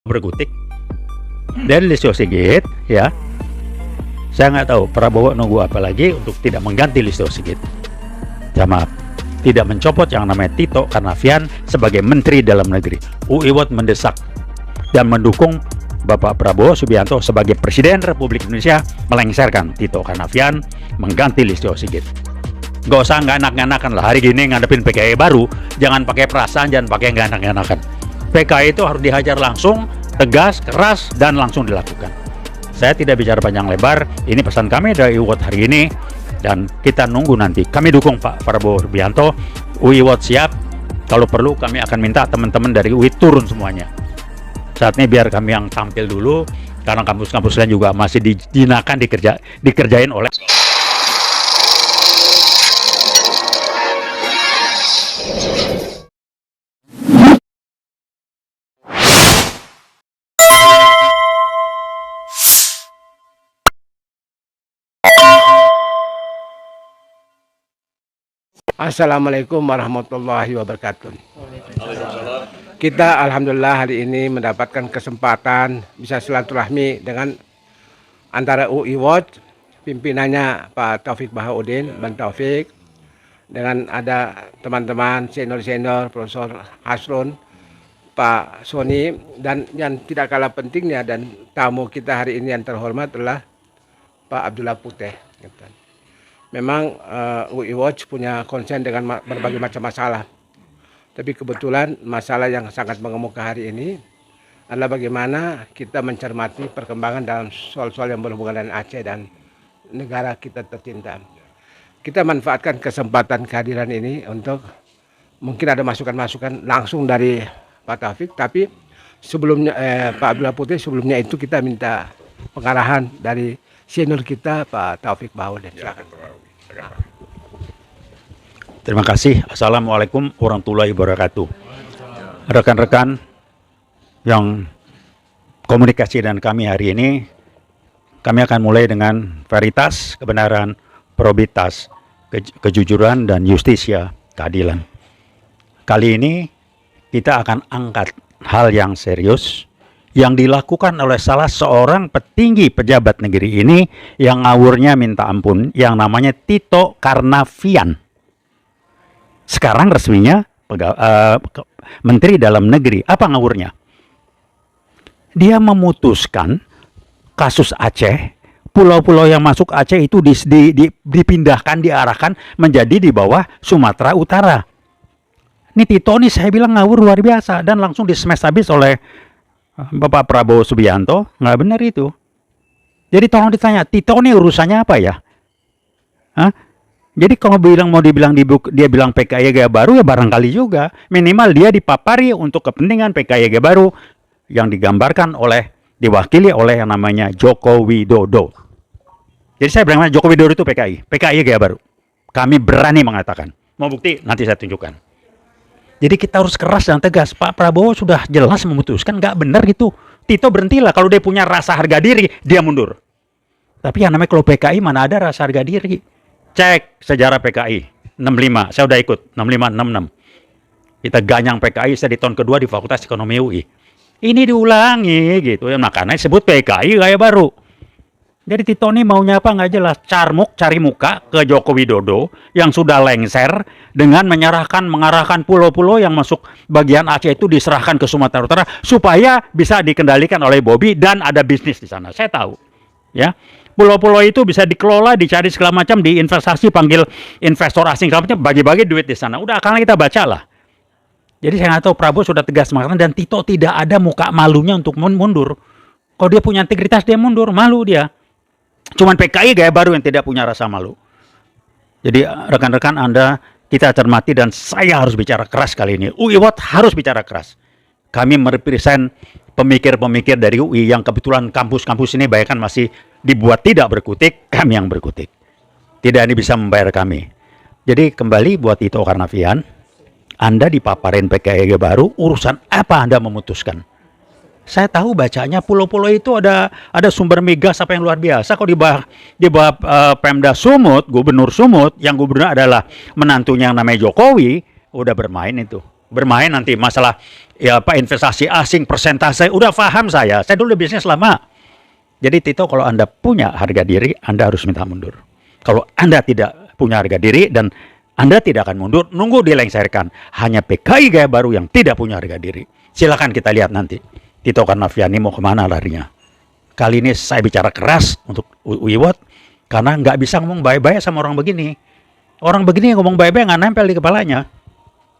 berkutik dari Listio Sigit, ya. Saya nggak tahu Prabowo nunggu apa lagi untuk tidak mengganti Listio Sigit. Maaf, tidak mencopot yang namanya Tito Karnavian sebagai Menteri Dalam Negeri. Iwot mendesak dan mendukung Bapak Prabowo Subianto sebagai Presiden Republik Indonesia melengsarkan Tito Karnavian mengganti Listio Sigit. Gak usah nggak enak-enakan lah, hari gini ngadepin PKI baru, jangan pakai perasaan, jangan pakai nggak enak-enakan. PKI itu harus dihajar langsung, tegas, keras, dan langsung dilakukan. Saya tidak bicara panjang lebar, ini pesan kami dari Iwot hari ini, dan kita nunggu nanti. Kami dukung Pak Prabowo Subianto, Iwot siap, kalau perlu kami akan minta teman-teman dari UI turun semuanya. Saat ini biar kami yang tampil dulu, karena kampus-kampus lain juga masih dijinakan, dikerjain oleh Assalamualaikum warahmatullahi wabarakatuh. Kita alhamdulillah hari ini mendapatkan kesempatan bisa silaturahmi dengan antara UI Watch, pimpinannya Pak Taufik Bahauddin, Bang Taufik, dengan ada teman-teman senior-senior Profesor Asrun, Pak Sony, dan yang tidak kalah pentingnya dan tamu kita hari ini yang terhormat adalah Pak Abdullah Puteh. Memang UI Watch punya konsen dengan berbagai macam masalah. Tapi kebetulan masalah yang sangat mengemuka hari ini adalah bagaimana kita mencermati perkembangan dalam soal-soal yang berhubungan dengan Aceh dan negara kita tercinta. Kita manfaatkan kesempatan kehadiran ini untuk mungkin ada masukan-masukan langsung dari Pak Taufik, tapi sebelumnya Pak Abdullah Putih, sebelumnya itu kita minta pengarahan dari senior kita Pak Taufik Bahauddin. Terima kasih. Assalamualaikum warahmatullahi wabarakatuh. Rekan-rekan yang komunikasi dan kami hari ini, kami akan mulai dengan veritas, kebenaran, probitas, kejujuran, dan justisia, keadilan. Kali ini kita akan angkat hal yang serius yang dilakukan oleh salah seorang petinggi pejabat negeri ini yang ngawurnya minta ampun, yang namanya Tito Karnavian. Sekarang resminya Menteri Dalam Negeri. Apa ngawurnya? Dia memutuskan kasus Aceh, pulau-pulau yang masuk Aceh itu dipindahkan, diarahkan menjadi di bawah Sumatera Utara. Ini Tito nih saya bilang ngawur luar biasa dan langsung di-smash habis oleh Bapak Prabowo Subianto. Nggak benar itu. Jadi tolong ditanya, Tito ini urusannya apa ya? Hah? Jadi kalau dia bilang PKI gaya baru, ya barangkali juga. Minimal dia dipapari untuk kepentingan PKI gaya baru yang digambarkan diwakili oleh yang namanya Joko Widodo. Jadi saya bilang Joko Widodo itu PKI gaya baru. Kami berani mengatakan. Mau bukti? Nanti saya tunjukkan. Jadi kita harus keras dan tegas. Pak Prabowo sudah jelas memutuskan, nggak benar gitu. Tito berhentilah, kalau dia punya rasa harga diri, dia mundur. Tapi yang namanya kalau PKI mana ada rasa harga diri. Cek sejarah PKI, 65, saya udah ikut, 65, 66. Kita ganyang PKI, saya di tahun kedua di Fakultas Ekonomi UI. Ini diulangi gitu, ya makanya disebut PKI gaya baru. Jadi Tito ini maunya apa nggak jelas, cari muka ke Joko Widodo yang sudah lengser dengan mengarahkan pulau-pulau yang masuk bagian Aceh itu diserahkan ke Sumatera Utara supaya bisa dikendalikan oleh Bobby dan ada bisnis di sana. Saya tahu, ya. Pulau-pulau itu bisa dikelola, dicari segala macam, diinvestasi, panggil investor asing segala macam, bagi-bagi duit di sana. Udah akan kita baca lah. Jadi saya nggak tahu Prabowo sudah tegas mengatakan dan Tito tidak ada muka malunya untuk mundur. Kalau dia punya integritas dia mundur, malu dia. Cuman PKI gaya baru yang tidak punya rasa malu. Jadi rekan-rekan Anda, kita cermati dan saya harus bicara keras kali ini. UI Watch harus bicara keras. Kami merepresent pemikir-pemikir dari UI yang kebetulan kampus-kampus ini bayangkan masih dibuat tidak berkutik, kami yang berkutik. Tidak ini bisa membayar kami. Jadi kembali buat Tito Karnavian, Anda dipaparin PKI gaya baru, urusan apa Anda memutuskan? Saya tahu bacanya pulau-pulau itu ada sumber migas apa yang luar biasa. Kalau di bawah Pemda Sumut, Gubernur Sumut, yang gubernur adalah menantunya yang namanya Jokowi, udah bermain itu. bermain nanti masalah ya apa investasi asing, persentase, udah paham saya dulu bisnis lama. Jadi Tito, kalau Anda punya harga diri, Anda harus minta mundur. Kalau Anda tidak punya harga diri dan Anda tidak akan mundur, nunggu dilengserkan. Hanya PKI Gaya Baru yang tidak punya harga diri. Silakan kita lihat nanti Tito Karnavian mau kemana larinya. Kali ini saya bicara keras untuk Uiwot, karena nggak bisa ngomong baik-baik sama orang begini. Orang begini ngomong baik-baik nggak nempel di kepalanya.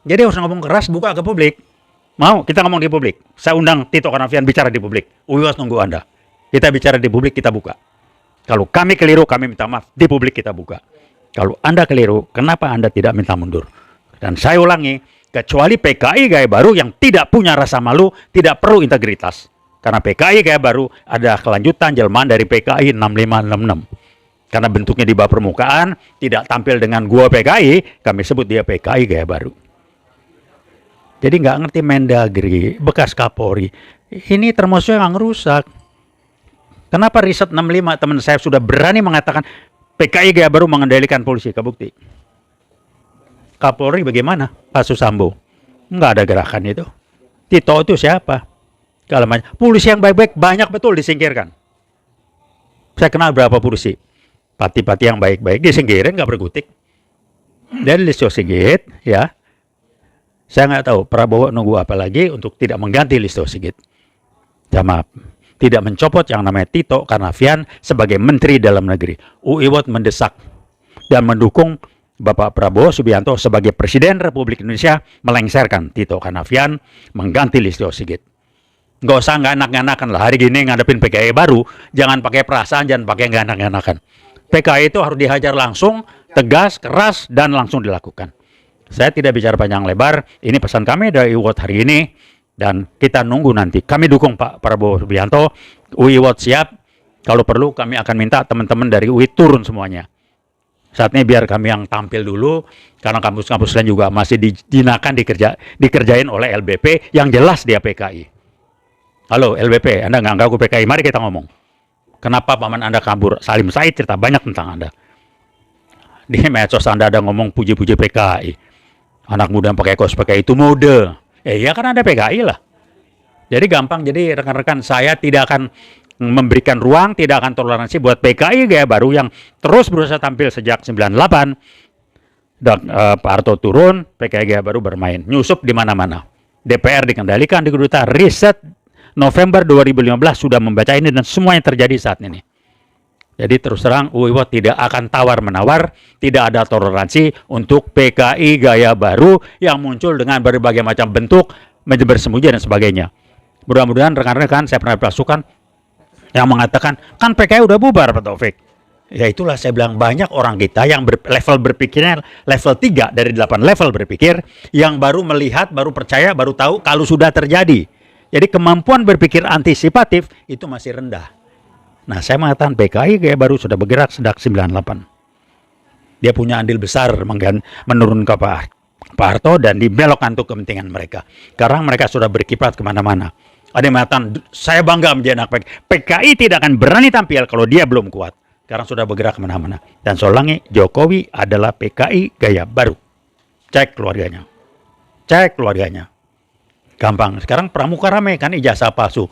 Jadi harus ngomong keras, buka ke publik. Mau kita ngomong di publik? Saya undang Tito Karnavian bicara di publik. Uiwot nunggu Anda. Kita bicara di publik, kita buka. Kalau kami keliru, kami minta maaf. Di publik kita buka. Kalau Anda keliru, kenapa Anda tidak minta mundur? Dan saya ulangi, kecuali PKI Gaya Baru yang tidak punya rasa malu, tidak perlu integritas. Karena PKI Gaya Baru ada kelanjutan jelmaan dari PKI 6566. Karena bentuknya di bawah permukaan, tidak tampil dengan gua PKI, kami sebut dia PKI Gaya Baru. Jadi nggak ngerti Mendagri, bekas Kapolri. Ini termasuk yang ngerusak. Kenapa riset 65 teman saya sudah berani mengatakan PKI Gaya Baru mengendalikan polisi, kebukti. Kapolri bagaimana? Kasus Sambo. Nggak ada gerakan itu. Tito itu siapa? Kalau polisi yang baik-baik banyak betul disingkirkan. Saya kenal berapa polisi. Pati-pati yang baik-baik disingkirin, nggak berkutik. Dan Listio Sigit, ya. Saya nggak tahu Prabowo nunggu apa lagi untuk tidak mengganti Listio Sigit. Maaf. Tidak mencopot yang namanya Tito Karnavian sebagai Menteri Dalam Negeri. Uiwot mendesak dan mendukung Bapak Prabowo Subianto sebagai Presiden Republik Indonesia melengserkan Tito Karnavian mengganti Listio Sigit. Nggak usah nggak enak-enakan lah. Hari gini ngadepin PKI baru, jangan pakai perasaan, jangan pakai nggak enak-enakan. PKI itu harus dihajar langsung, tegas, keras, dan langsung dilakukan. Saya tidak bicara panjang lebar, ini pesan kami dari Uiwot hari ini. Dan kita nunggu nanti. Kami dukung Pak Prabowo Subianto. Uiwot siap. Kalau perlu kami akan minta teman-teman dari UI turun semuanya. Saat ini biar kami yang tampil dulu. Karena kampus-kampus lain juga masih dijinakan dikerjain oleh LBP. Yang jelas dia PKI. Halo LBP, Anda nggak ngaku PKI. Mari kita ngomong. Kenapa paman Anda kabur? Salim Said cerita banyak tentang Anda. Di medsos Anda ada ngomong puji-puji PKI. Anak muda yang pakai kaos PKI itu mode. Ya kan ada PKI lah. Jadi gampang. Jadi rekan-rekan, saya tidak akan memberikan ruang, tidak akan toleransi buat PKI Gaya Baru yang terus berusaha tampil sejak 98. Dan Pak Harto turun, PKI Gaya Baru bermain. Nyusup di mana-mana. DPR dikendalikan di kedutaan. Riset November 2015 sudah membaca ini dan semua yang terjadi saat ini. Jadi terus terang Uiwot tidak akan tawar-menawar, tidak ada toleransi untuk PKI Gaya Baru yang muncul dengan berbagai macam bentuk, bersembunyi dan sebagainya. Mudah-mudahan rekan-rekan, saya pernah pasukan yang mengatakan, kan PKI udah bubar Pak Taufik. Ya itulah saya bilang, banyak orang kita yang level berpikirnya level 3 dari 8 level berpikir, yang baru melihat, baru percaya, baru tahu kalau sudah terjadi. Jadi kemampuan berpikir antisipatif itu masih rendah. Nah, saya mengatakan PKI Gaya Baru sudah bergerak sejak 98. Dia punya andil besar menurun ke Pak Harto dan dibelokkan untuk kepentingan mereka. Sekarang mereka sudah berkiprat kemana-mana. Ada yang mengatakan, saya bangga menjadi anak PKI. PKI tidak akan berani tampil kalau dia belum kuat. Sekarang sudah bergerak kemana-mana. Dan saya ulangi, Jokowi adalah PKI Gaya Baru. Cek keluarganya. Cek keluarganya. Gampang. Sekarang pramuka ramai kan ijazah palsu.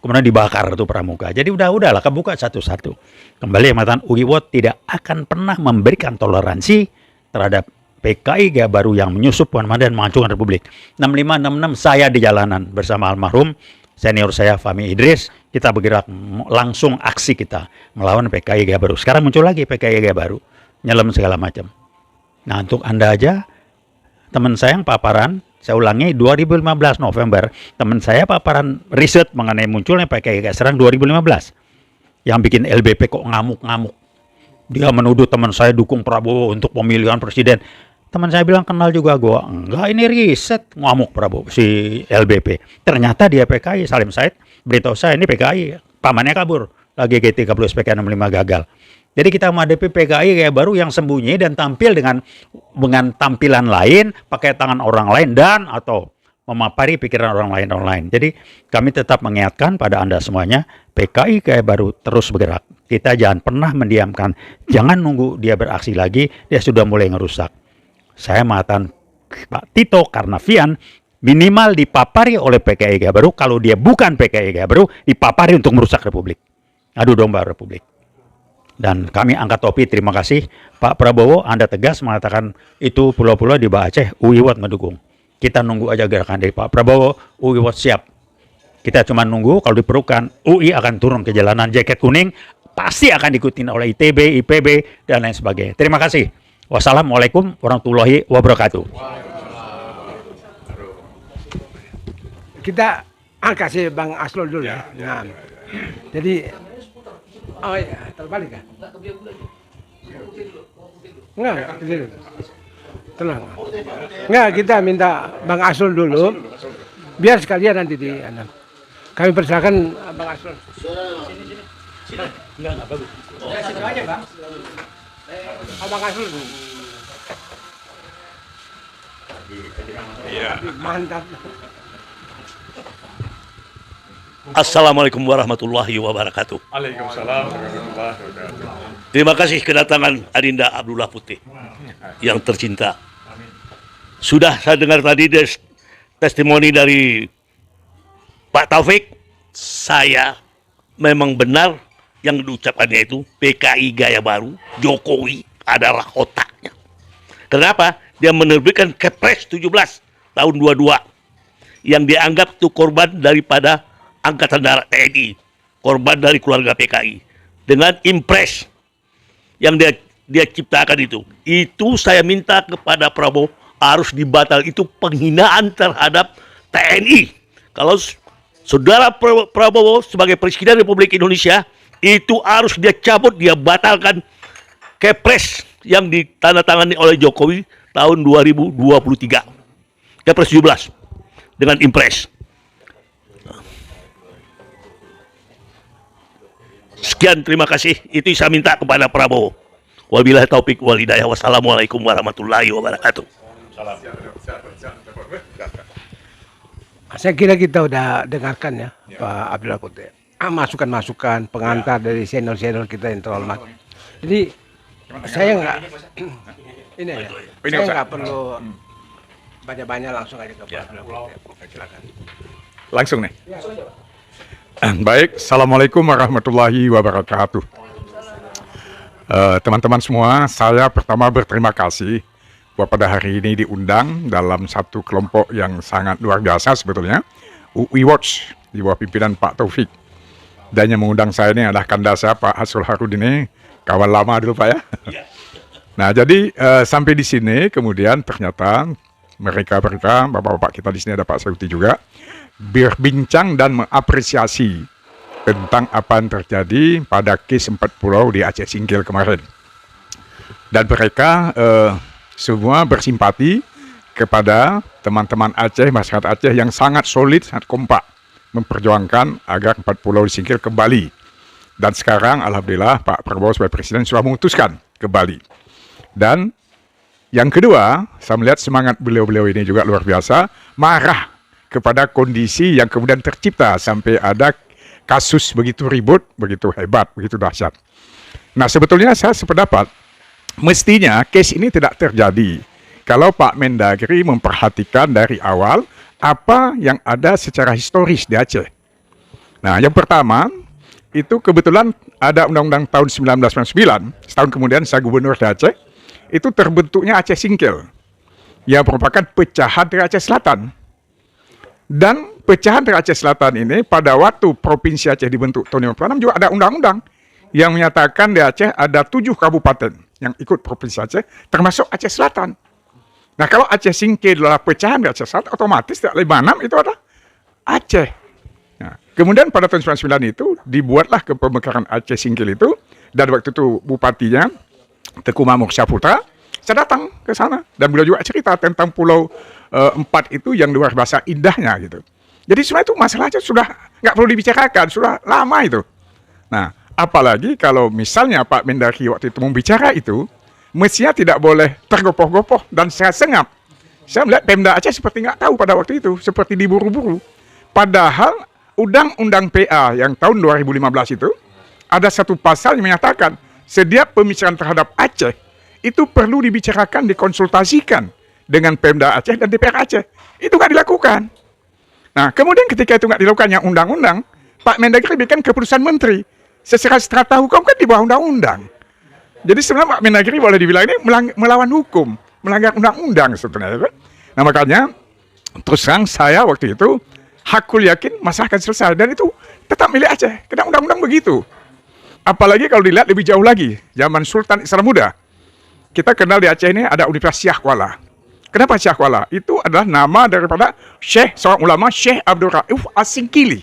Kemudian dibakar itu pramuka. Jadi udahlah kebuka satu-satu. Kembali yang mengatakan Uiwot tidak akan pernah memberikan toleransi terhadap PKI Gaya Baru yang menyusup kemana-mana dan menghancurkan Republik. 6566 saya di jalanan bersama almarhum senior saya Fahmi Idris. Kita bergerak langsung aksi kita melawan PKI Gaya Baru. Sekarang muncul lagi PKI Gaya Baru. Nyelam segala macam. Nah untuk Anda aja, teman saya yang paparan, saya ulangi 2015 November, teman saya paparan riset mengenai munculnya PKI serang 2015. Yang bikin LBP kok ngamuk-ngamuk. Dia menuduh teman saya dukung Prabowo untuk pemilihan presiden. Teman saya bilang kenal juga gue. Enggak, ini riset ngamuk Prabowo si LBP. Ternyata dia PKI, Salim Said beritahu saya ini PKI, pamannya kabur. Lagi G30 SPK 65 gagal. Jadi kita menghadapi PKI Gaya Baru yang sembunyi dan tampil dengan tampilan lain, pakai tangan orang lain dan atau memapari pikiran orang lain. Jadi kami tetap mengingatkan pada Anda semuanya, PKI Gaya Baru terus bergerak. Kita jangan pernah mendiamkan, jangan nunggu dia beraksi lagi, dia sudah mulai ngerusak. Saya mengatakan Pak Tito Karnavian minimal dipapari oleh PKI Gabaru. Kalau dia bukan PKI Gabaru, dipapari untuk merusak Republik. Adu domba Republik. Dan kami angkat topi, terima kasih Pak Prabowo, Anda tegas mengatakan itu pulau-pulau di Bawah Aceh, UI Watch mendukung. Kita nunggu aja gerakan dari Pak Prabowo, UI Watch siap. Kita cuma nunggu, kalau diperlukan UI akan turun ke jalanan jaket kuning, pasti akan diikutin oleh ITB, IPB, dan lain sebagainya. Terima kasih. Wassalamualaikum warahmatullahi wabarakatuh. Kita kasih Bang Aslul dulu ya. Nah, jadi, oh iya, terbalik kan? Enggak, dulu. Tenang. Enggak, kita minta Bang Aslul dulu, biar sekalian nanti di kami persilakan Bang Aslul. Enggak bagus. Situ aja, Bang. Bang Aslul. Iya. Mantap. Assalamualaikum warahmatullahi wabarakatuh. Waalaikumsalam warahmatullahi wabarakatuh. Terima kasih kedatangan Adinda Abdullah Putih yang tercinta. Sudah saya dengar tadi testimoni dari Pak Taufik. Saya memang benar yang diucapkannya itu PKI gaya baru, Jokowi adalah otaknya. Kenapa? Dia menerbitkan Kepres 17 tahun 22 yang dianggap itu korban daripada Angkatan Darat TNI, korban dari keluarga PKI, dengan impres yang dia ciptakan itu saya minta kepada Prabowo harus dibatal. Itu penghinaan terhadap TNI. Kalau saudara Prabowo sebagai Presiden Republik Indonesia, itu harus dia cabut, dia batalkan Kepres yang ditandatangani oleh Jokowi tahun 2023, Kepres 17 dengan impres. Sekian, terima kasih. Itu saya minta kepada Prabowo. Wabillahi taufik wal hidayah. Wassalamualaikum warahmatullahi wabarakatuh. Saya kira kita udah dengarkan ya, Pak Abdullah Putih. Masukan-masukan pengantar dari senior-senior kita yang terhormat. Jadi saya nggak ini ya, saya nggak perlu banyak-banyak, langsung aja ke Pak Abdullah Putih. Silakan. Langsung nih. Baik, Assalamualaikum warahmatullahi wabarakatuh. Teman-teman semua, saya pertama berterima kasih bahwa pada hari ini diundang dalam satu kelompok yang sangat luar biasa sebetulnya, UI Watch di bawah pimpinan Pak Taufik. Dan yang mengundang saya ini adalah kandasa Pak Hasrul Harudin, kawan lama dulu Pak ya. Nah jadi sampai di sini kemudian ternyata mereka bapak-bapak kita di sini ada Pak Sayuti juga, berbincang dan mengapresiasi tentang apa yang terjadi pada kes 4 pulau di Aceh Singkil kemarin. Dan mereka semua bersimpati kepada teman-teman Aceh, masyarakat Aceh yang sangat solid, sangat kompak memperjuangkan agar 4 pulau di Singkil kembali. Dan sekarang alhamdulillah Pak Prabowo sebagai Presiden sudah memutuskan kembali. Dan yang kedua, saya melihat semangat beliau-beliau ini juga luar biasa, marah kepada kondisi yang kemudian tercipta sampai ada kasus begitu ribut, begitu hebat, begitu dahsyat. Nah sebetulnya saya sependapat, mestinya case ini tidak terjadi kalau Pak Mendagri memperhatikan dari awal apa yang ada secara historis di Aceh. Nah yang pertama, itu kebetulan ada Undang-Undang tahun 1999, setahun kemudian saya gubernur di Aceh, itu terbentuknya Aceh Singkil, yang merupakan pecahan dari Aceh Selatan. Dan pecahan dari Aceh Selatan ini pada waktu Provinsi Aceh dibentuk tahun 1956 juga ada undang-undang yang menyatakan di Aceh ada 7 kabupaten yang ikut Provinsi Aceh, termasuk Aceh Selatan. Nah kalau Aceh Singkil adalah pecahan dari Aceh Selatan, otomatis 56 itu adalah Aceh. Nah, kemudian pada tahun 1999 itu dibuatlah kepemekaran Aceh Singkil itu, dan waktu itu bupatinya Teku Mamuk Syaputra. Saya datang ke sana dan beliau juga cerita tentang Pulau 4 itu yang luar biasa indahnya gitu. Jadi sebenarnya itu masalahnya sudah nggak perlu dibicarakan, sudah lama itu. Nah, apalagi kalau misalnya Pak Mendagri waktu itu membicara itu, mestinya tidak boleh tergopoh-gopoh dan sengap. Saya melihat Pemda Aceh seperti nggak tahu pada waktu itu, seperti diburu-buru. Padahal Undang-Undang PA yang tahun 2015 itu ada satu pasal yang menyatakan setiap pembicaraan terhadap Aceh itu perlu dibicarakan, dikonsultasikan dengan Pemda Aceh dan DPR Aceh. Itu nggak dilakukan. Nah, kemudian ketika itu nggak dilakukan yang undang-undang, Pak Mendagri bikin keputusan menteri. Secara strata hukum kan di bawah undang-undang. Jadi sebenarnya Pak Mendagri boleh dibilang ini melawan hukum, melanggar undang-undang sebenarnya. Nah makanya, terus terang saya waktu itu, hakul yakin masalah akan selesai. Dan itu tetap milik Aceh, karena undang-undang begitu. Apalagi kalau dilihat lebih jauh lagi, zaman Sultan Islam Muda. Kita kenal di Aceh ini ada Universitas Syah Kuala. Kenapa Syah Kuala? Itu adalah nama daripada Syekh, seorang ulama, Syekh Abdul Rauf As-Singkili.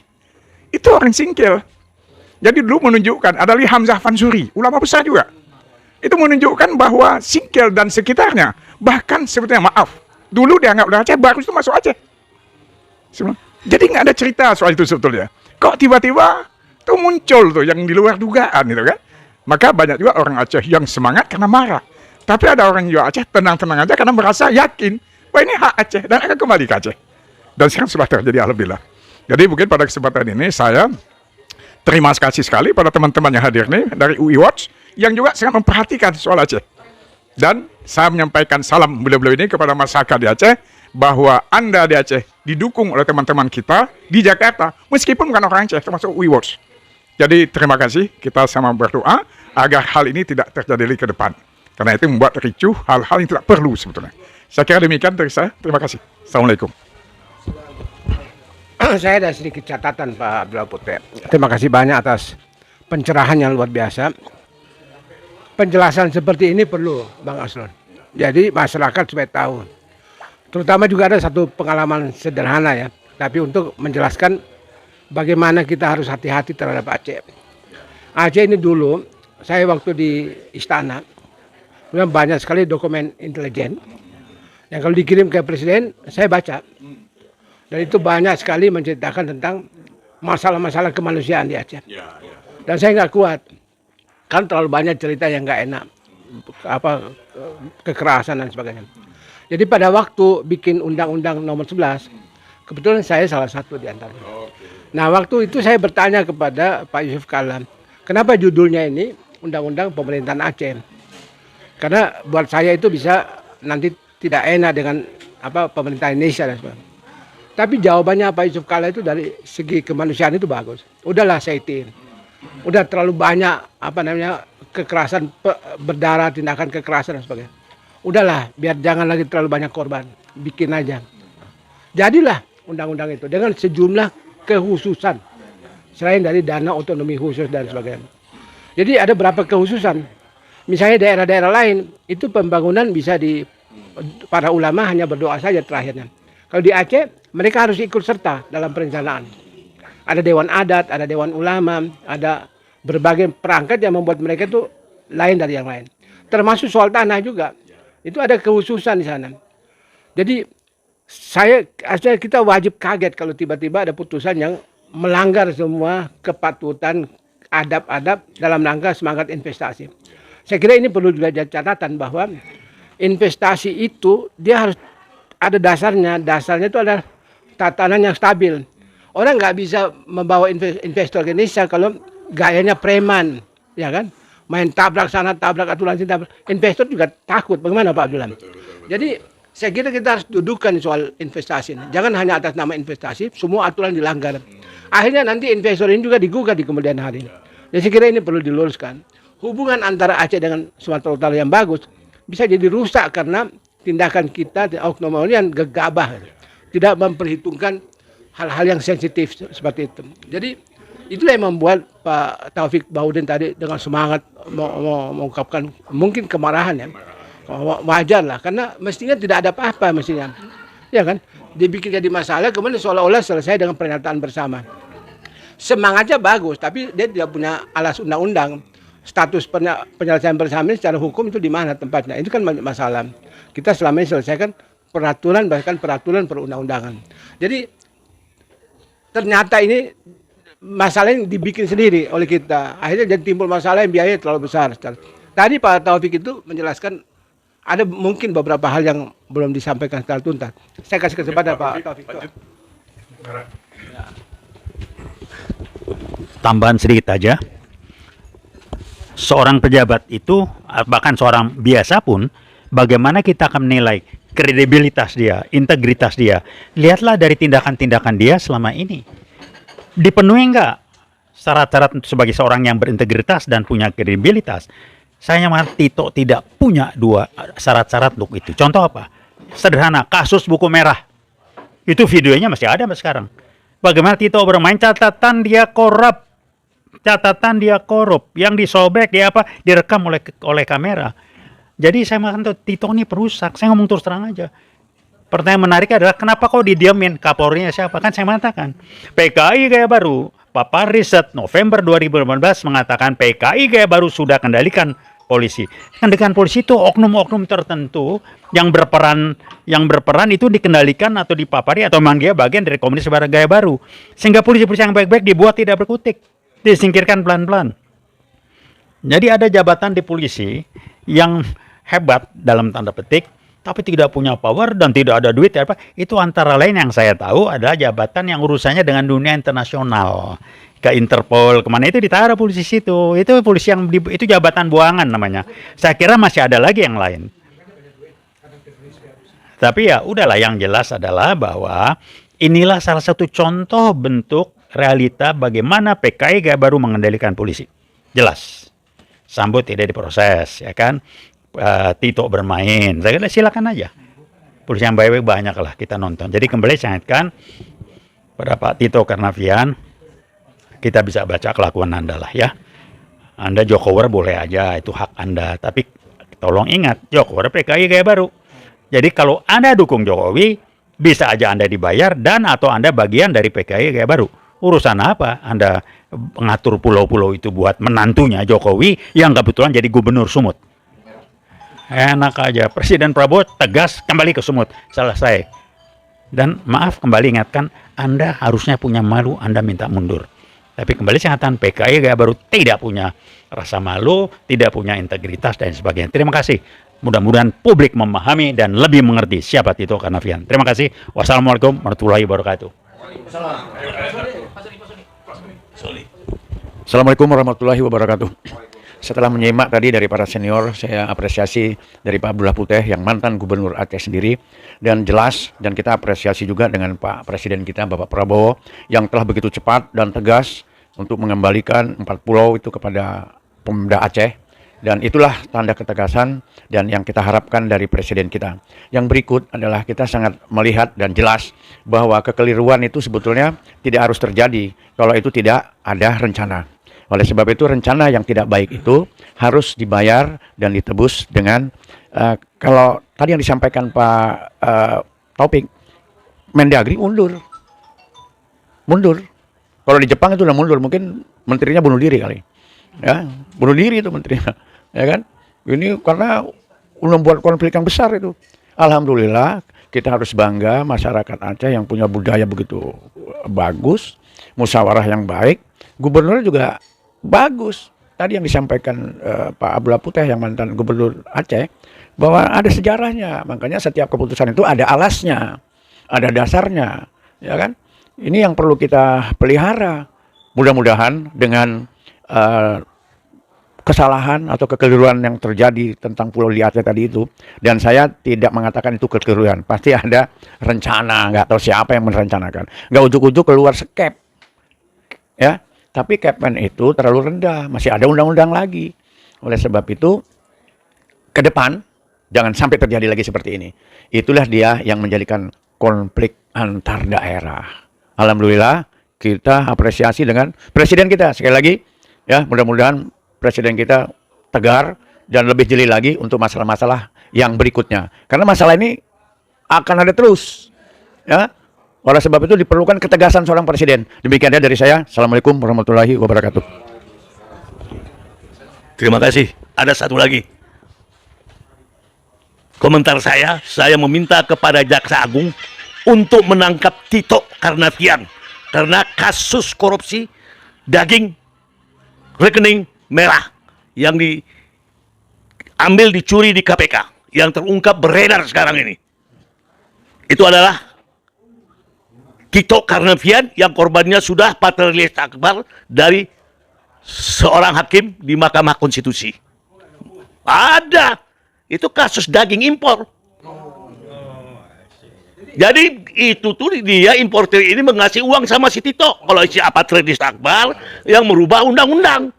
Itu orang Singkil. Jadi dulu menunjukkan, ada Ali Hamzah Fansuri, ulama besar juga. Itu menunjukkan bahwa Singkil dan sekitarnya, bahkan sebetulnya maaf, dulu dianggap orang Aceh, baru itu masuk Aceh. Jadi nggak ada cerita soal itu sebetulnya. Kok tiba-tiba tuh muncul tuh yang di luar dugaan gitu kan. Maka banyak juga orang Aceh yang semangat karena marah. Tapi ada orang juga Aceh tenang-tenang aja karena merasa yakin bahwa ini hak Aceh dan akan kembali ke Aceh. Dan sekarang sudah terjadi, alhamdulillah. Jadi mungkin pada kesempatan ini saya terima kasih sekali pada teman-teman yang hadir nih dari UI Watch yang juga sangat memperhatikan soal Aceh. Dan saya menyampaikan salam beliau-beliau ini kepada masyarakat di Aceh bahwa Anda di Aceh didukung oleh teman-teman kita di Jakarta meskipun bukan orang Aceh termasuk UI Watch. Jadi terima kasih, kita sama berdoa agar hal ini tidak terjadi lagi ke depan. Karena itu membuat ricuh hal-hal yang tidak perlu sebetulnya. Saya kira demikian dari saya. Terima kasih. Assalamualaikum. Saya ada sedikit catatan Pak Abdullah Putih. Terima kasih banyak atas pencerahan yang luar biasa. Penjelasan seperti ini perlu Bang Aslon. Jadi masyarakat supaya tahu. Terutama juga ada satu pengalaman sederhana ya. Tapi untuk menjelaskan bagaimana kita harus hati-hati terhadap Aceh. Aceh ini dulu, saya waktu di istana, memang banyak sekali dokumen intelijen. Yang kalau dikirim ke presiden, saya baca. Dan itu banyak sekali menceritakan tentang masalah-masalah kemanusiaan di Aceh. Dan saya nggak kuat. Kan terlalu banyak cerita yang nggak enak. Kekerasan dan sebagainya. Jadi pada waktu bikin Undang-Undang nomor 11, kebetulan saya salah satu di antaranya. Nah waktu itu saya bertanya kepada Pak Yusuf Kalla, kenapa judulnya ini Undang-Undang Pemerintahan Aceh? Karena buat saya itu bisa nanti tidak enak dengan pemerintah Indonesia dan sebagainya. Tapi jawabannya Pak Yusuf Kalla itu dari segi kemanusiaan itu bagus. Udahlah Saitin. Udah terlalu banyak kekerasan berdarah, tindakan kekerasan dan sebagainya. Udahlah, biar jangan lagi terlalu banyak korban. Bikin aja. Jadilah undang-undang itu dengan sejumlah kekhususan. Selain dari dana otonomi khusus dan sebagainya. Jadi ada berapa kekhususan. Misalnya daerah-daerah lain, itu pembangunan bisa para ulama hanya berdoa saja terakhirnya. Kalau di Aceh, mereka harus ikut serta dalam perencanaan. Ada dewan adat, ada dewan ulama, ada berbagai perangkat yang membuat mereka itu lain dari yang lain. Termasuk soal tanah juga. Itu ada kekhususan di sana. Jadi kita wajib kaget kalau tiba-tiba ada putusan yang melanggar semua kepatutan adab-adab dalam rangka semangat investasi. Saya kira ini perlu juga jadi catatan bahwa investasi itu dia harus ada dasarnya. Dasarnya itu adalah tatanan yang stabil. Orang nggak bisa membawa investor ke Indonesia kalau gayanya preman, ya kan? Main tabrak sana, tabrak aturan sini, tabrak. Investor juga takut. Bagaimana Pak Abdullah? Jadi saya kira kita harus dudukkan soal investasi. Jangan hanya atas nama investasi, semua aturan dilanggar. Akhirnya nanti investor ini juga digugat di kemudian hari. Jadi saya kira ini perlu diluruskan. Hubungan antara Aceh dengan Sumatera Utara yang bagus bisa jadi rusak karena tindakan kita oknum yang gegabah, tidak memperhitungkan hal-hal yang sensitif seperti itu. Jadi itulah yang membuat Pak Taufik Bahauddin tadi dengan semangat mengungkapkan mungkin kemarahan ya. Wajar lah, karena mestinya tidak ada apa-apa mestinya. Ya kan? Dibikin jadi masalah, kemudian seolah-olah selesai dengan pernyataan bersama. Semangatnya bagus, tapi dia tidak punya alas undang-undang. Status penyelesaian bersama ini secara hukum itu di mana tempatnya? Itu kan masalah. Kita selama ini selesaikan peraturan, bahkan peraturan perundang-undangan. Jadi ternyata ini masalah yang dibikin sendiri oleh kita. Akhirnya jadi timbul masalah yang biayanya terlalu besar. Tadi Pak Taufik itu menjelaskan ada mungkin beberapa hal yang belum disampaikan secara tuntas. Saya kasih kesempatan Pak Taufik. Tambahan sedikit aja. Seorang pejabat itu, bahkan seorang biasa pun, bagaimana kita akan menilai kredibilitas dia, integritas dia. Lihatlah dari tindakan-tindakan dia selama ini. Dipenuhi nggak syarat-syarat sebagai seorang yang berintegritas dan punya kredibilitas? Saya mengatakan Tito tidak punya dua syarat-syarat untuk itu. Contoh apa? Sederhana, kasus buku merah. Itu videonya masih ada sampai sekarang. Bagaimana Tito bermain, catatan dia korup. Catatan dia korup. Yang disobek, dia apa? Direkam oleh kamera. Jadi saya mengatakan Tito ini perusak. Saya ngomong terus terang aja. Pertanyaan menarik adalah kenapa kok didiamin? Kapolrinya siapa? Kan saya mengatakan PKI Gaya Baru, papan riset November 2018 mengatakan PKI Gaya Baru sudah kendalikan polisi. Kendalikan polisi itu oknum-oknum tertentu yang berperan itu dikendalikan atau dipapari atau memang dia bagian dari komunis Gaya Baru. Sehingga polisi-polisi yang baik-baik dibuat tidak berkutik, disingkirkan pelan-pelan. Jadi ada jabatan di polisi yang hebat dalam tanda petik, tapi tidak punya power dan tidak ada duit apa. Itu antara lain yang saya tahu adalah jabatan yang urusannya dengan dunia internasional. Ke Interpol, kemana itu ditaruh polisi situ. Itu polisi yang itu jabatan buangan namanya. Saya kira masih ada lagi yang lain. Tapi ya udahlah, yang jelas adalah bahwa inilah salah satu contoh bentuk realita bagaimana PKI Gaya Baru mengendalikan polisi. Jelas. Sambo tidak diproses, ya kan? Tito bermain. Saya kira silakan aja. Polisi yang baik-baik banyak lah kita nonton. Jadi kembali saya ingatkan pada Pak Tito Karnavian, kita bisa baca kelakuan Anda lah ya. Anda Jokowi boleh aja, itu hak Anda. Tapi tolong ingat, Jokowi PKI Gaya Baru. Jadi kalau Anda dukung Jokowi, bisa aja Anda dibayar dan atau Anda bagian dari PKI Gaya Baru. Urusan apa? Anda mengatur pulau-pulau itu buat menantunya Jokowi yang kebetulan jadi gubernur Sumut. Enak aja. Presiden Prabowo tegas kembali ke Sumut. Selesai. Dan maaf kembali ingatkan, Anda harusnya punya malu, Anda minta mundur. Tapi kembali saya katakan PKI Gaya Baru tidak punya rasa malu, tidak punya integritas dan sebagainya. Terima kasih. Mudah-mudahan publik memahami dan lebih mengerti siapa Tito Karnavian. Terima kasih. Wassalamualaikum warahmatullahi wabarakatuh. Assalamualaikum warahmatullahi wabarakatuh. Setelah menyimak tadi dari para senior, saya apresiasi dari Pak Abdullah Putih yang mantan Gubernur Aceh sendiri, dan jelas, dan kita apresiasi juga dengan Pak Presiden kita Bapak Prabowo yang telah begitu cepat dan tegas untuk mengembalikan 4 pulau itu kepada Pemda Aceh, dan itulah tanda ketegasan dan yang kita harapkan dari Presiden kita. Yang berikut adalah kita sangat melihat dan jelas bahwa kekeliruan itu sebetulnya tidak harus terjadi kalau itu tidak ada rencana. Oleh sebab itu rencana yang tidak baik itu harus dibayar dan ditebus dengan kalau tadi yang disampaikan Pak Taufik, Mendagri mundur. Kalau di Jepang itu udah mundur, mungkin menterinya bunuh diri kali. Ya, bunuh diri itu menterinya, ya kan? Ini karena membuat konflik yang besar itu. Alhamdulillah kita harus bangga masyarakat Aceh yang punya budaya begitu bagus, musyawarah yang baik, gubernur juga bagus. Tadi yang disampaikan Pak Abdullah Putih yang mantan Gubernur Aceh, bahwa ada sejarahnya. Makanya setiap keputusan itu ada alasnya, ada dasarnya, ya kan? Ini yang perlu kita pelihara. Mudah-mudahan dengan kesalahan atau kekeliruan yang terjadi tentang pulau di Aceh tadi itu, dan saya tidak mengatakan itu kekeliruan, pasti ada rencana, nggak tahu siapa yang merencanakan. Nggak ujuk-ujuk keluar skep, ya. Tapi Kepmen itu terlalu rendah, masih ada undang-undang lagi. Oleh sebab itu, ke depan, jangan sampai terjadi lagi seperti ini. Itulah dia yang menjadikan konflik antar daerah. Alhamdulillah, kita apresiasi dengan Presiden kita. Sekali lagi, ya mudah-mudahan Presiden kita tegar dan lebih jeli lagi untuk masalah-masalah yang berikutnya. Karena masalah ini akan ada terus, ya. Oleh sebab itu diperlukan ketegasan seorang presiden. Demikian dari saya. Assalamualaikum warahmatullahi wabarakatuh. Terima kasih. Ada satu lagi. Komentar saya meminta kepada Jaksa Agung untuk menangkap Tito Karnavian karena kasus korupsi daging rekening merah yang diambil dicuri di KPK yang terungkap beredar sekarang ini. Itu adalah Tito Karnavian yang korbannya sudah patrialis akbar dari seorang hakim di Mahkamah Konstitusi. Ada. Itu kasus daging impor. Jadi itu tuh dia importer ini mengasih uang sama si Tito. Kalau si Apatredis Akbar yang merubah undang-undang.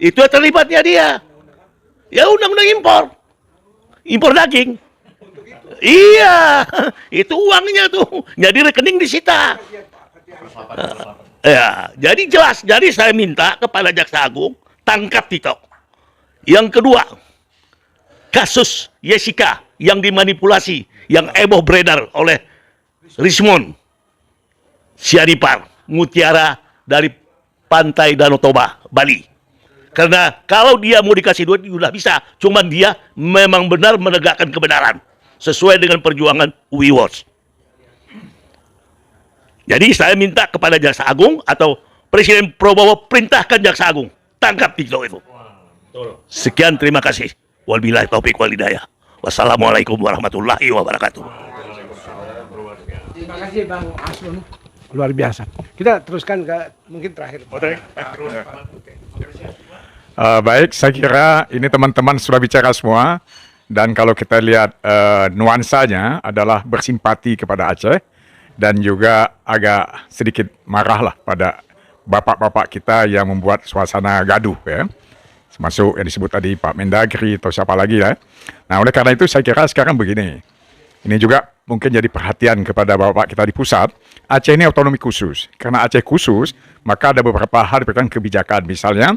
Itu terlibatnya dia. Ya undang-undang impor. Impor daging. Iya, itu uangnya tuh. Jadi rekening disita. Ya, jadi jelas. Jadi saya minta kepada Jaksa Agung tangkap Tito. Yang kedua, kasus Jessica yang dimanipulasi, yang heboh beredar oleh Rismond Sianipar Mutiara dari pantai Danau Toba, Bali. Karena kalau dia mau dikasih duit, sudah bisa. Cuman dia memang benar menegakkan kebenaran. Sesuai dengan perjuangan We Watch. Jadi saya minta kepada Jaksa Agung atau Presiden Prabowo perintahkan Jaksa Agung. Tangkap Tito itu. Sekian, terima kasih. Wabillahi taufiq wal hidayah. Wassalamualaikum warahmatullahi wabarakatuh. Terima kasih Bang Aslun. Luar biasa. Kita teruskan ke mungkin terakhir. Baik, saya kira ini teman-teman sudah bicara semua. Dan kalau kita lihat nuansanya adalah bersimpati kepada Aceh. Dan juga agak sedikit marah lah pada bapak-bapak kita yang membuat suasana gaduh ya. Termasuk yang disebut tadi Pak Mendagri atau siapa lagi ya. Nah oleh karena itu saya kira sekarang begini. Ini juga mungkin jadi perhatian kepada bapak kita di pusat. Aceh ini otonomi khusus. Karena Aceh khusus, maka ada beberapa hal berkaitan kebijakan. Misalnya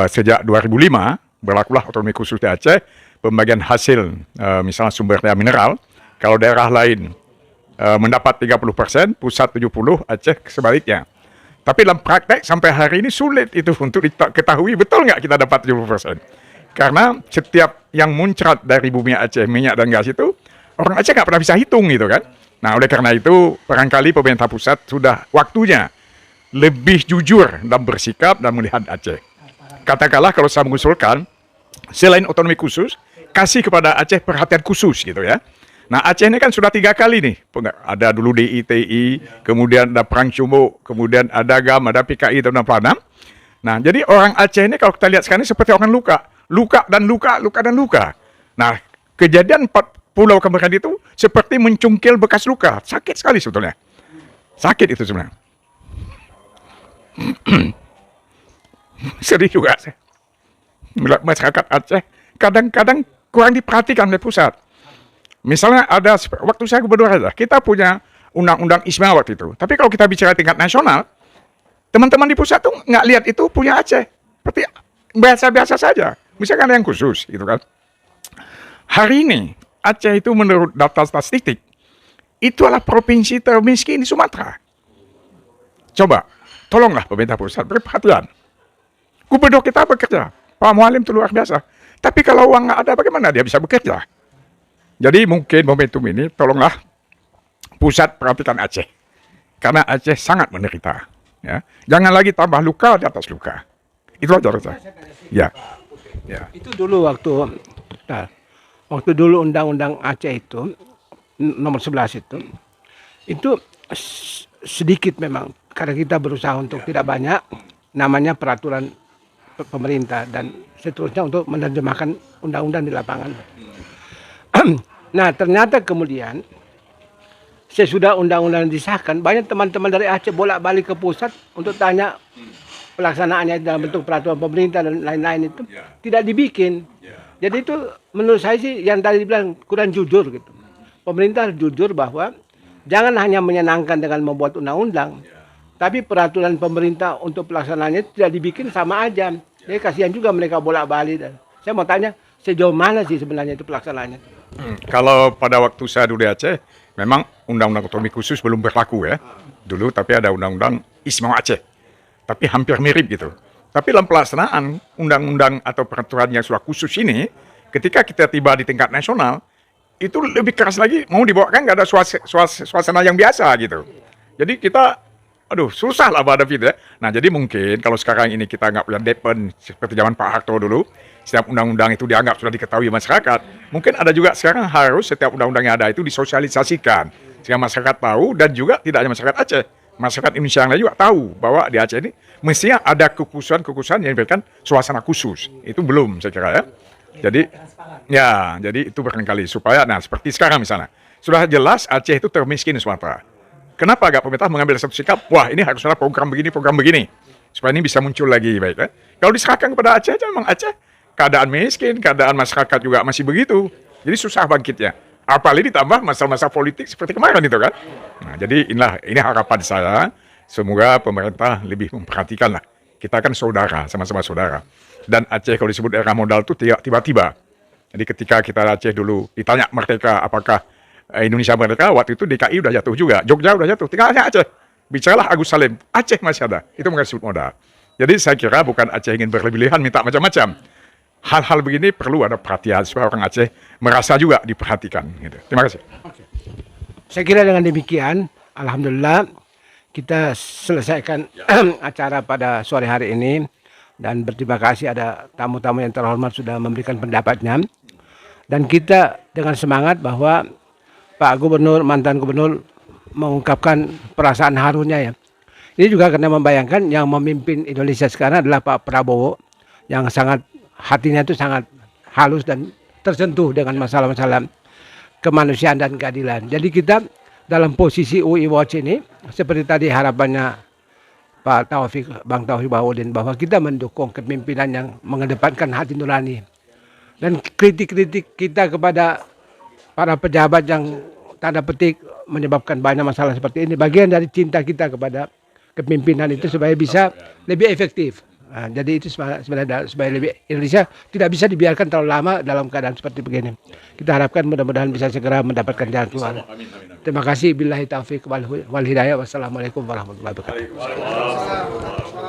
sejak 2005 berlakulah otonomi khusus di Aceh. Pembagian hasil misalnya sumber daya mineral. Kalau daerah lain mendapat 30%, pusat 70%, Aceh sebaliknya. Tapi dalam praktek sampai hari ini sulit itu untuk diketahui betul nggak kita dapat 70%. Karena setiap yang muncrat dari bumi Aceh, minyak dan gas itu, orang Aceh nggak pernah bisa hitung gitu kan. Nah oleh karena itu, barangkali pemerintah pusat sudah waktunya lebih jujur dalam bersikap dan melihat Aceh. Katakanlah kalau saya mengusulkan, selain otonomi khusus, kasih kepada Aceh perhatian khusus gitu ya. Nah Aceh ini kan sudah 3 kali nih, ada dulu DITI, kemudian ada Perang Cumuk, kemudian ada GAM, ada PKI tahun 66. Nah jadi orang Aceh ini kalau kita lihat sekarang ini seperti orang luka dan luka. Nah kejadian 4 pulau kemarin itu seperti mencungkil bekas luka, sakit sekali sebetulnya. Sakit itu sebenarnya. Sedih juga saya. Melihat masyarakat Aceh kadang-kadang kurang diperhatikan oleh pusat. Misalnya ada, waktu saya gubernur aja, kita punya undang-undang ISMA waktu itu. Tapi kalau kita bicara tingkat nasional, teman-teman di pusat tuh nggak lihat itu punya Aceh. Seperti biasa-biasa saja. Misalkan ada yang khusus, gitu kan. Hari ini, Aceh itu menurut data statistik, itu adalah provinsi termiskin di Sumatera. Coba, tolonglah pemerintah pusat berperhatian. Gubernur kita bekerja, Pak Mualim itu luar biasa. Tapi kalau uang nggak ada, bagaimana dia bisa bekerja? Jadi mungkin momentum ini tolonglah pusat perhatikan Aceh. Karena Aceh sangat menderita. Ya. Jangan lagi tambah luka di atas luka. Itu aja saya. Ya. Itu dulu waktu dulu undang-undang Aceh itu nomor 11 itu sedikit memang karena kita berusaha untuk tidak banyak namanya peraturan pemerintah dan seterusnya untuk menerjemahkan undang-undang di lapangan. Nah ternyata kemudian sesudah undang-undang disahkan banyak teman-teman dari Aceh bolak-balik ke pusat untuk tanya pelaksanaannya dalam bentuk peraturan pemerintah dan lain-lain itu tidak dibikin. Jadi itu menurut saya sih yang tadi dibilang kurang jujur gitu. Pemerintah jujur bahwa jangan hanya menyenangkan dengan membuat undang-undang, tapi peraturan pemerintah untuk pelaksanaannya tidak dibikin sama aja. Jadi kasihan juga mereka bolak-balik. Saya mau tanya sejauh mana sih sebenarnya itu pelaksanaannya? Kalau pada waktu saya dulu di Aceh, memang undang-undang otonomi khusus belum berlaku ya. Dulu tapi ada undang-undang ISMA Aceh. Tapi hampir mirip gitu. Tapi dalam pelaksanaan undang-undang atau peraturan yang sudah khusus ini, ketika kita tiba di tingkat nasional, itu lebih keras lagi, mau dibawakan nggak ada suasana yang biasa gitu. Jadi kita, susah lah Pak David ya. Nah jadi mungkin kalau sekarang ini kita nggak punya depen seperti zaman Pak Harto dulu, setiap undang-undang itu dianggap sudah diketahui masyarakat, mungkin ada juga sekarang harus setiap undang-undang yang ada itu disosialisasikan, sehingga masyarakat tahu dan juga tidak hanya masyarakat Aceh, masyarakat Indonesia yang lain juga tahu bahwa di Aceh ini mestinya ada kekhususan yang diberikan suasana khusus. Itu belum saya kira ya. Jadi itu barangkali supaya, nah seperti sekarang misalnya, Sudah jelas Aceh itu termiskin Sumatera. Kenapa agak pemerintah mengambil satu sikap, wah ini harus ada program begini, supaya ini bisa muncul lagi, baik kan? Kalau diserahkan kepada Aceh, memang Aceh keadaan miskin, keadaan masyarakat juga masih begitu. Jadi susah bangkitnya. Apalagi ditambah masalah-masalah politik seperti kemarin itu kan. Nah, jadi ini harapan saya, semoga pemerintah lebih memperhatikan lah. Kita kan saudara, sama-sama saudara. Dan Aceh kalau disebut era modal itu tiba-tiba. Jadi ketika kita Aceh dulu ditanya merdeka, apakah Indonesia merdeka, waktu itu DKI udah jatuh juga, Jogja udah jatuh, tinggal hanya Aceh. Bicaralah Agus Salim, Aceh masih ada, itu bukan disebut modal. Jadi saya kira bukan Aceh ingin berlebihan minta macam-macam. Hal-hal begini perlu ada perhatian supaya orang Aceh merasa juga diperhatikan. Gitu. Terima kasih. Saya kira dengan demikian, alhamdulillah kita selesaikan acara pada sore hari ini dan berterima kasih ada tamu-tamu yang terhormat sudah memberikan pendapatnya. Dan kita dengan semangat bahwa Pak Gubernur, mantan Gubernur mengungkapkan perasaan harunya ya. Ini juga karena membayangkan yang memimpin Indonesia sekarang adalah Pak Prabowo yang sangat hatinya itu sangat halus dan tersentuh dengan masalah-masalah kemanusiaan dan keadilan. Jadi kita dalam posisi UI Watch ini seperti tadi harapannya Pak Taufik, Bang Taufik Bahodin bahwa kita mendukung kepemimpinan yang mengedepankan hati nurani. Dan kritik-kritik kita kepada para pejabat yang tanda petik menyebabkan banyak masalah seperti ini bagian dari cinta kita kepada kepemimpinan itu supaya bisa lebih efektif. Nah, jadi itu sebenarnya supaya lebih Indonesia tidak bisa dibiarkan terlalu lama dalam keadaan seperti begini. Kita harapkan mudah-mudahan bisa segera mendapatkan jalan keluar. Terima kasih. Billahi taufiq wal hidayah. Wassalamualaikum warahmatullahi wabarakatuh.